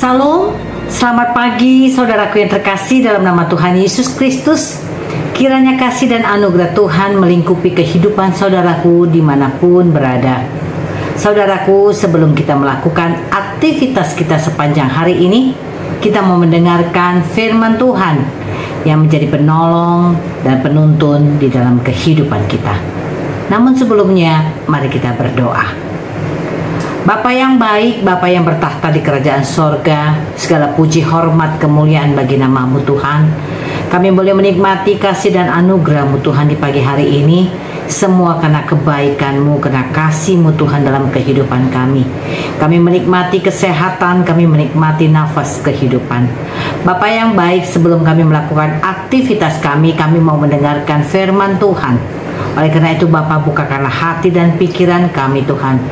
Salam, selamat pagi saudaraku yang terkasih dalam nama Tuhan Yesus Kristus. Kiranya kasih dan anugerah Tuhan melingkupi kehidupan saudaraku dimanapun berada. Saudaraku, sebelum kita melakukan aktivitas kita sepanjang hari ini, kita mau mendengarkan firman Tuhan yang menjadi penolong dan penuntun di dalam kehidupan kita. Namun sebelumnya, mari kita berdoa. Bapa yang baik, Bapa yang bertahta di kerajaan sorga, segala puji, hormat, kemuliaan bagi nama-Mu Tuhan. Kami boleh menikmati kasih dan anugerah-Mu Tuhan di pagi hari ini. Semua karena kebaikan-Mu, karena kasih-Mu Tuhan dalam kehidupan kami. Kami menikmati kesehatan, kami menikmati nafas kehidupan. Bapa yang baik, sebelum kami melakukan aktivitas kami mau mendengarkan firman Tuhan. Oleh karena itu Bapa, bukakanlah hati dan pikiran kami Tuhan.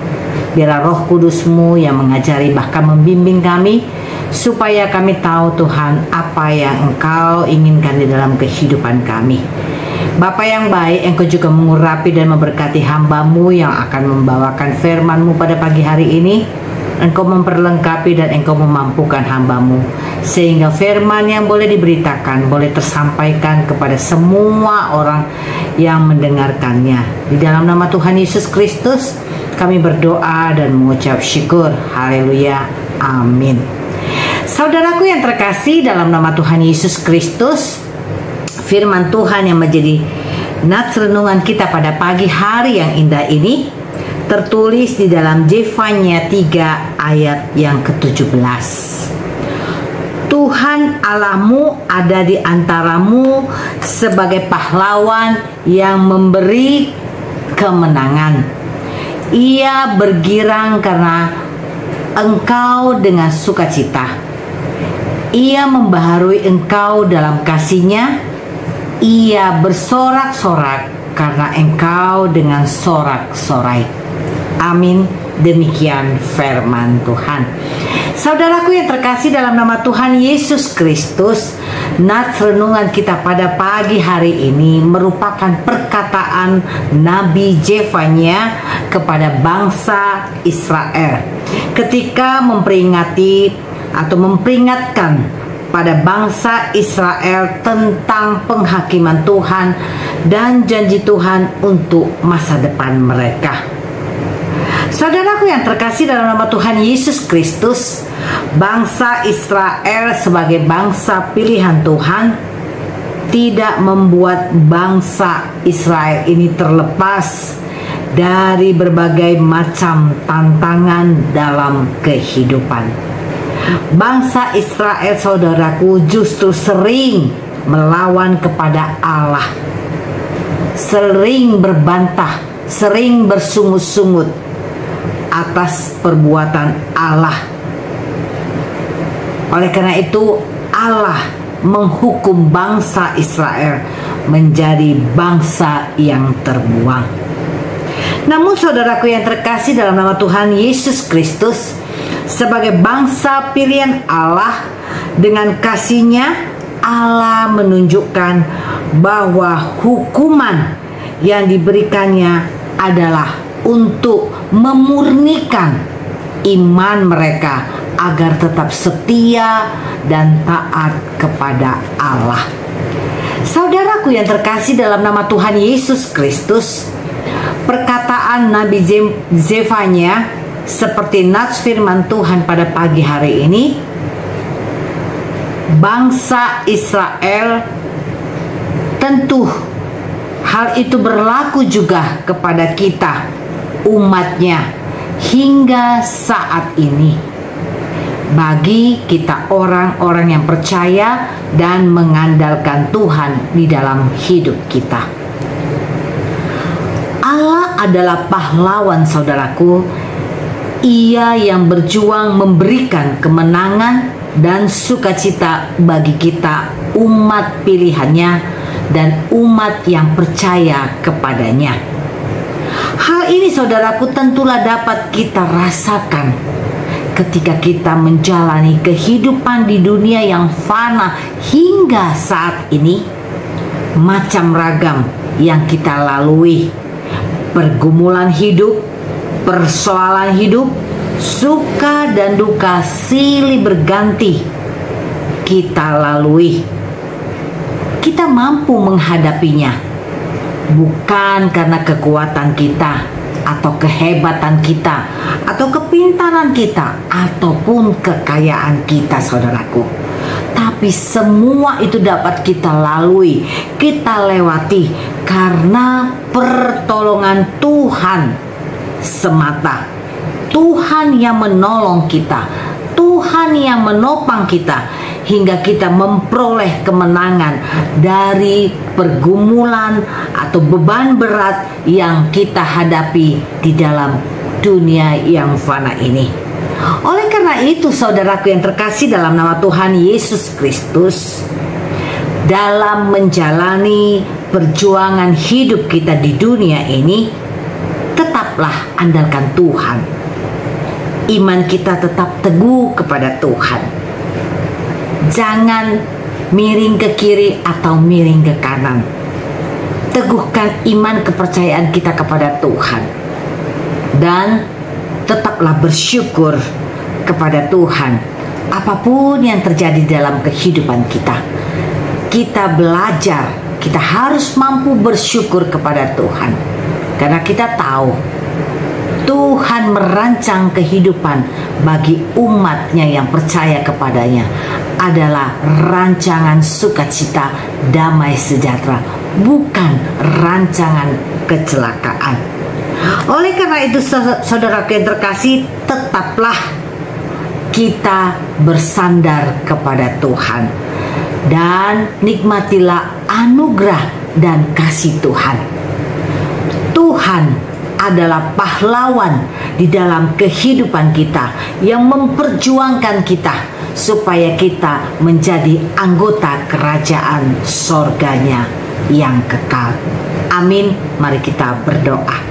Biarlah Roh Kudus-Mu yang mengajari bahkan membimbing kami, supaya kami tahu Tuhan apa yang Engkau inginkan di dalam kehidupan kami. Bapa yang baik, Engkau juga mengurapi dan memberkati hamba-Mu yang akan membawakan firman-Mu pada pagi hari ini. Engkau memperlengkapi dan Engkau memampukan hamba-Mu, sehingga firman yang boleh diberitakan boleh tersampaikan kepada semua orang yang mendengarkannya. Di dalam nama Tuhan Yesus Kristus kami berdoa dan mengucap syukur. Haleluya. Amin. Saudaraku yang terkasih dalam nama Tuhan Yesus Kristus, firman Tuhan yang menjadi nats renungan kita pada pagi hari yang indah ini tertulis di dalam Zefanya 3 ayat yang ke-17. Tuhan Allahmu ada di antaramu sebagai pahlawan yang memberi kemenangan. Ia bergirang karena engkau dengan sukacita. Ia membaharui engkau dalam kasih-Nya. Ia bersorak-sorak karena engkau dengan sorak-sorai. Amin. Demikian firman Tuhan. Saudaraku yang terkasih dalam nama Tuhan Yesus Kristus, nats renungan kita pada pagi hari ini merupakan perkataan Nabi Zefanya kepada bangsa Israel ketika memperingatkan pada bangsa Israel tentang penghakiman Tuhan dan janji Tuhan untuk masa depan mereka. Saudaraku yang terkasih dalam nama Tuhan Yesus Kristus, bangsa Israel sebagai bangsa pilihan Tuhan tidak membuat bangsa Israel ini terlepas dari berbagai macam tantangan dalam kehidupan. Bangsa Israel, saudaraku, justru sering melawan kepada Allah, sering berbantah, sering bersungut-sungut atas perbuatan Allah. Oleh karena itu Allah menghukum bangsa Israel menjadi bangsa yang terbuang. Namun saudaraku yang terkasih dalam nama Tuhan Yesus Kristus, sebagai bangsa pilihan Allah, dengan kasih-Nya Allah menunjukkan bahwa hukuman yang diberikannya adalah untuk memurnikan iman mereka agar tetap setia dan taat kepada Allah. Saudaraku yang terkasih dalam nama Tuhan Yesus Kristus, perkataan Nabi Zefanya seperti nats firman Tuhan pada pagi hari ini, bangsa Israel, tentu hal itu berlaku juga kepada kita, umatnya, hingga saat ini. bagi kita orang-orang yang percaya dan mengandalkan Tuhan di dalam hidup kita. Allah adalah pahlawan, saudaraku. Ia yang berjuang memberikan kemenangan dan sukacita bagi kita, umat pilihannya dan umat yang percaya kepadanya. Hal ini, saudaraku, tentulah dapat kita rasakan ketika kita menjalani kehidupan di dunia yang fana hingga saat ini. Macam ragam yang kita lalui, pergumulan hidup, persoalan hidup, suka dan duka silih berganti kita lalui. Kita mampu menghadapinya bukan karena kekuatan kita atau kehebatan kita atau kepintaran kita ataupun kekayaan kita, saudaraku. Tapi semua itu dapat kita lalui, kita lewati karena pertolongan Tuhan semata. Tuhan yang menolong kita, Tuhan yang menopang kita hingga kita memperoleh kemenangan dari pergumulan atau beban berat yang kita hadapi di dalam dunia yang fana ini. Oleh karena itu, saudaraku yang terkasih dalam nama Tuhan Yesus Kristus, dalam menjalani perjuangan hidup kita di dunia ini, tetaplah andalkan Tuhan. Iman kita tetap teguh kepada Tuhan. Jangan miring ke kiri atau miring ke kanan. Teguhkan iman kepercayaan kita kepada Tuhan. Dan tetaplah bersyukur kepada Tuhan apapun yang terjadi dalam kehidupan kita. Kita belajar, kita harus mampu bersyukur kepada Tuhan. Karena kita tahu Tuhan merancang kehidupan bagi umatnya yang percaya kepadanya adalah rancangan sukacita, damai sejahtera, bukan rancangan kecelakaan. Oleh karena itu, saudara yang terkasih, tetaplah kita bersandar kepada Tuhan dan nikmatilah anugerah dan kasih Tuhan. Tuhan adalah pahlawan di dalam kehidupan kita yang memperjuangkan kita supaya kita menjadi anggota kerajaan sorganya yang kekal. Amin. Mari kita berdoa.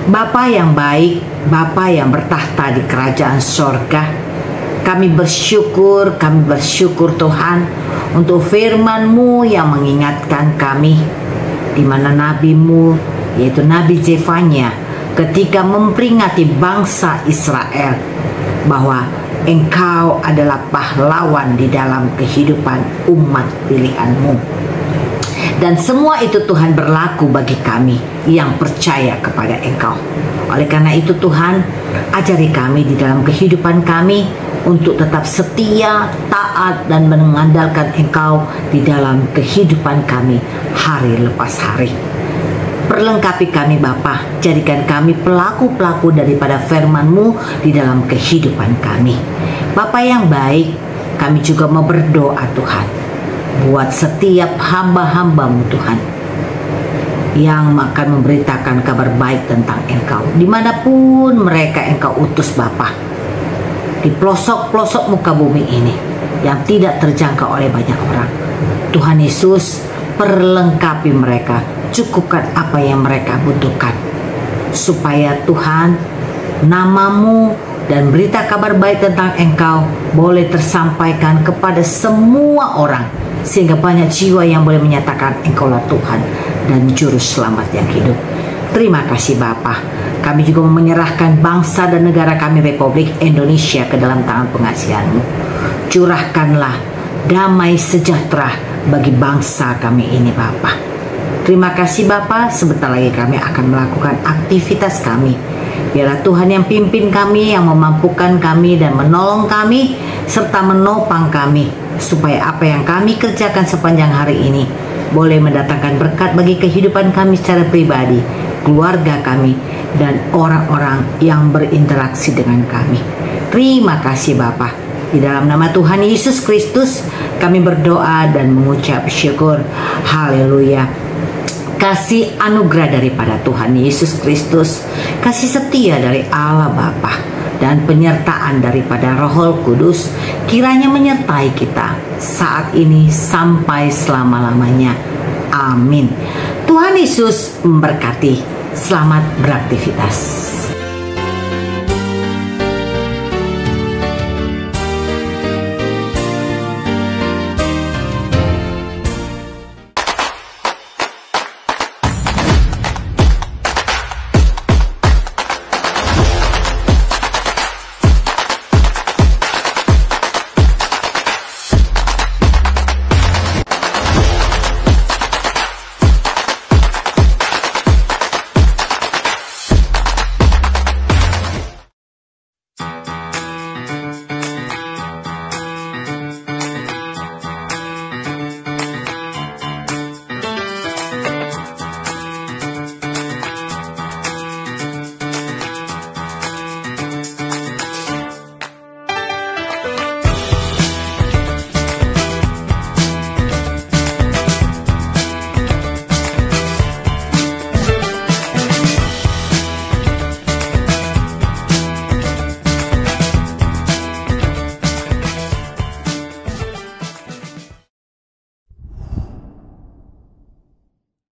Bapa yang baik, Bapa yang bertahta di kerajaan sorga, kami bersyukur Tuhan untuk firman-Mu yang mengingatkan kami, di mana nabi-Mu yaitu Nabi Zefanya ketika memperingati bangsa Israel bahwa Engkau adalah pahlawan di dalam kehidupan umat pilihan-Mu. Dan semua itu Tuhan berlaku bagi kami yang percaya kepada Engkau. Oleh karena itu Tuhan, ajari kami di dalam kehidupan kami untuk tetap setia, taat, dan mengandalkan Engkau di dalam kehidupan kami hari lepas hari. Perlengkapi kami Bapa, jadikan kami pelaku-pelaku daripada firman-Mu di dalam kehidupan kami. Bapa yang baik, kami juga mau berdoa Tuhan, buat setiap hamba-hamba-Mu Tuhan, yang akan memberitakan kabar baik tentang Engkau, dimanapun mereka Engkau utus Bapa, di pelosok-pelosok muka bumi ini, yang tidak terjangkau oleh banyak orang. Tuhan Yesus, perlengkapi mereka, cukupkan apa yang mereka butuhkan, supaya Tuhan, nama-Mu dan berita kabar baik tentang Engkau boleh tersampaikan kepada semua orang, sehingga banyak jiwa yang boleh menyatakan Engkaulah Tuhan dan Juru Selamat yang hidup. Terima kasih Bapa. Kami juga menyerahkan bangsa dan negara kami Republik Indonesia ke dalam tangan pengasihan-Mu. Curahkanlah damai sejahtera bagi bangsa kami ini Bapa. Terima kasih Bapa, sebentar lagi kami akan melakukan aktivitas kami. Biarlah Tuhan yang pimpin kami, yang memampukan kami dan menolong kami, serta menopang kami, supaya apa yang kami kerjakan sepanjang hari ini boleh mendatangkan berkat bagi kehidupan kami secara pribadi, keluarga kami, dan orang-orang yang berinteraksi dengan kami. Terima kasih Bapa. Di dalam nama Tuhan Yesus Kristus kami berdoa dan mengucap syukur. Haleluya. Kasih anugerah daripada Tuhan Yesus Kristus, kasih setia dari Allah Bapa, dan penyertaan daripada Roh Kudus kiranya menyertai kita saat ini sampai selama-lamanya. Amin. Tuhan Yesus memberkati. Selamat beraktivitas.